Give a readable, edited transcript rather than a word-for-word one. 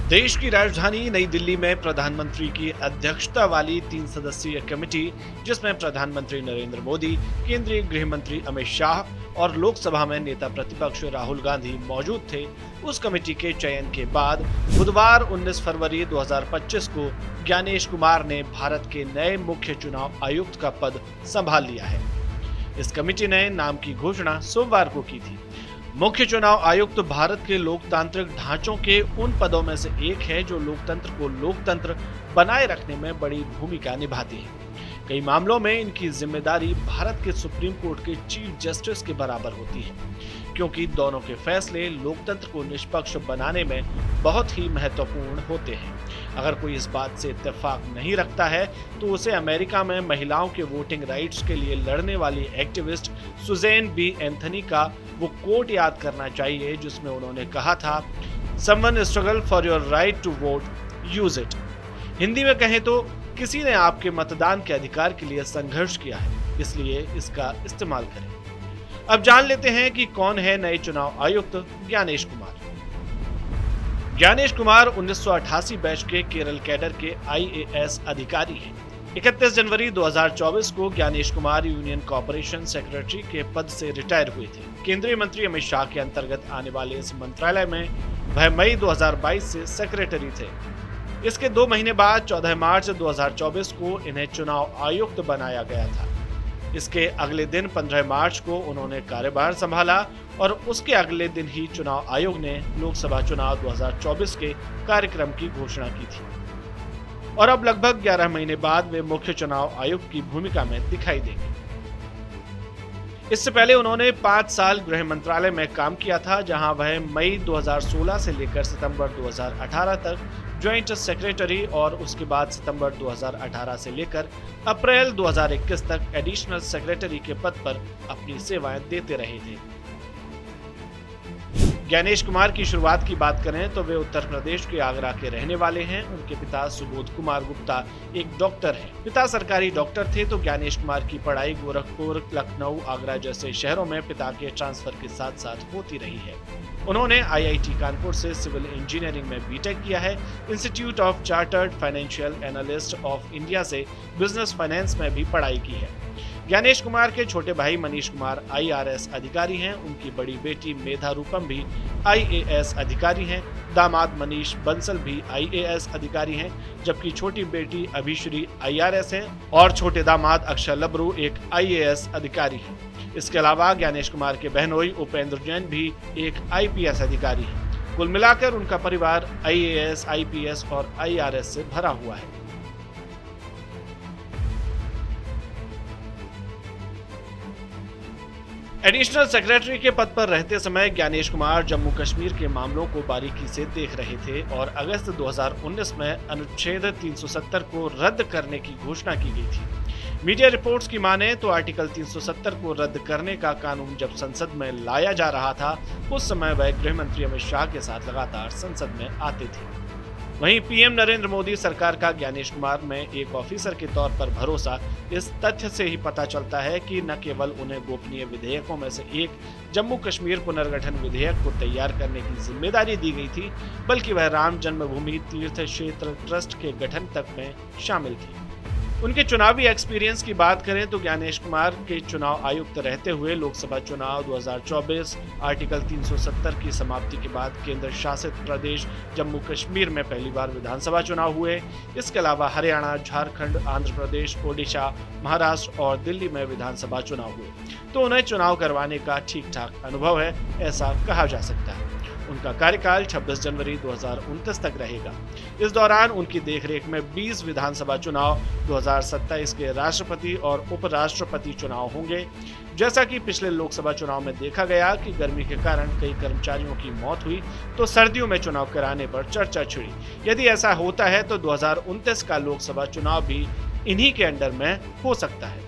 देश की राजधानी नई दिल्ली में प्रधानमंत्री की अध्यक्षता वाली 3 सदस्यीय कमेटी, जिसमें प्रधानमंत्री नरेंद्र मोदी, केंद्रीय गृह मंत्री अमित शाह और लोकसभा में नेता प्रतिपक्ष राहुल गांधी मौजूद थे, उस कमेटी के चयन के बाद बुधवार 19 फरवरी 2025 को ज्ञानेश कुमार ने भारत के नए मुख्य चुनाव आयुक्त का पद संभाल लिया है। इस कमेटी ने नाम की घोषणा सोमवार को की थी। मुख्य चुनाव आयुक्त भारत के लोकतांत्रिक ढांचों के उन पदों में से एक है जो लोकतंत्र को लोकतंत्र बनाए रखने में बड़ी भूमिका निभाती है। कई मामलों में इनकी जिम्मेदारी भारत के सुप्रीम कोर्ट के चीफ जस्टिस के बराबर होती है, क्योंकि दोनों के फैसले लोकतंत्र को निष्पक्ष बनाने में बहुत ही महत्वपूर्ण होते हैं। अगर कोई इस बात से इत्तेफाक नहीं रखता है तो उसे अमेरिका में महिलाओं के वोटिंग राइट्स के लिए लड़ने वाली एक्टिविस्ट सुजैन बी एंथनी का वो कोट याद करना चाहिए, जिसमें उन्होंने कहा था, someone struggle for your right to vote, use it. Hindi में कहें तो किसी ने आपके मतदान के अधिकार के लिए संघर्ष किया है, इसलिए इसका इस्तेमाल करें। अब जान लेते हैं कि कौन है नए चुनाव आयुक्त ज्ञानेश कुमार। ज्ञानेश कुमार 1988 बैच के केरल कैडर के आईएएस अधिकारी हैं। 31 जनवरी 2024 को Gyanesh Kumar union corporation secretary के पद से रिटायर हुए थे। केंद्रीय मंत्री अमित शाह के अंतर्गत आने वाले इस मंत्रालय में वह मई 2022 से सेक्रेटरी थे। इसके 2 महीने बाद 14 मार्च 2024 को इन्हें चुनाव आयुक्त बनाया गया था। इसके अगले दिन 15 मार्च को उन्होंने कार्यभार संभाला और उसके अगले दिन ही चुनाव आयोग ने लोकसभा चुनाव 2024 के कार्यक्रम की घोषणा की थी और अब लगभग 11 महीने बाद वे मुख्य चुनाव आयुक्त की भूमिका में दिखाई देंगे। इससे पहले उन्होंने 5 साल गृह मंत्रालय में काम किया था, जहां वह मई 2016 से लेकर सितंबर 2018 तक ज्वाइंट सेक्रेटरी और उसके बाद सितंबर 2018 से लेकर अप्रैल 2021 तक एडिशनल सेक्रेटरी के पद पर अपनी सेवाएं देते रहे थे। ज्ञानेश कुमार की शुरुआत की बात करें तो वे उत्तर प्रदेश के आगरा के रहने वाले हैं। उनके पिता सुबोध कुमार गुप्ता एक डॉक्टर हैं। पिता सरकारी डॉक्टर थे तो ज्ञानेश कुमार की पढ़ाई गोरखपुर, लखनऊ, आगरा जैसे शहरों में पिता के ट्रांसफर के साथ साथ होती रही है। उन्होंने आईआईटी कानपुर से सिविल इंजीनियरिंग में बीटेक किया है। Institute of chartered financial analyst of India से बिजनेस फाइनेंस में भी पढ़ाई की है। ज्ञानेश कुमार के छोटे भाई मनीष कुमार आईआरएस अधिकारी हैं। उनकी बड़ी बेटी मेधा रूपम भी आईएएस अधिकारी हैं। दामाद मनीष बंसल भी आईएएस अधिकारी हैं, जबकि छोटी बेटी अभिश्री आईआरएस हैं और छोटे दामाद अक्षय लबरू एक आईएएस अधिकारी हैं। इसके अलावा ज्ञानेश कुमार के बहनोई उपेंद्र जैन भी एक आईपीएस अधिकारी हैं। कुल मिलाकर उनका परिवार आईएएस, आईपीएस और आईआरएस से भरा हुआ है। एडिशनल सेक्रेटरी के पद पर रहते समय ज्ञानेश कुमार जम्मू कश्मीर के मामलों को बारीकी से देख रहे थे और अगस्त 2019 में अनुच्छेद 370 को रद्द करने की घोषणा की गई थी। मीडिया रिपोर्ट्स की माने तो आर्टिकल 370 को रद्द करने का कानून जब संसद में लाया जा रहा था, उस समय वह गृह मंत्री अमित शाह के साथ लगातार संसद में आते थे। वहीं पीएम नरेंद्र मोदी सरकार का ज्ञानेश कुमार में एक ऑफिसर के तौर पर भरोसा इस तथ्य से ही पता चलता है कि न केवल उन्हें गोपनीय विधेयकों में से एक जम्मू कश्मीर पुनर्गठन विधेयक को तैयार करने की जिम्मेदारी दी गई थी, बल्कि वह राम जन्मभूमि तीर्थ क्षेत्र ट्रस्ट के गठन तक में शामिल थी। उनके चुनावी एक्सपीरियंस की बात करें तो ज्ञानेश कुमार के चुनाव आयुक्त रहते हुए लोकसभा चुनाव 2024, आर्टिकल 370 की समाप्ति के बाद केंद्र शासित प्रदेश जम्मू कश्मीर में पहली बार विधानसभा चुनाव हुए। इसके अलावा हरियाणा, झारखंड, आंध्र प्रदेश, ओडिशा, महाराष्ट्र और दिल्ली में विधानसभा चुनाव हुए, तो उन्हें चुनाव करवाने का ठीक ठाक अनुभव है, ऐसा कहा जा सकता है। उनका कार्यकाल 26 जनवरी 2029 तक रहेगा। इस दौरान उनकी देखरेख में 20 विधानसभा चुनाव, 2027 के राष्ट्रपति और उपराष्ट्रपति चुनाव होंगे। जैसा कि पिछले लोकसभा चुनाव में देखा गया कि गर्मी के कारण कई कर्मचारियों की मौत हुई, तो सर्दियों में चुनाव कराने पर चर्चा छिड़ी। यदि ऐसा होता है तो 2029 का लोकसभा चुनाव भी इन्हीं के अंडर में हो सकता है।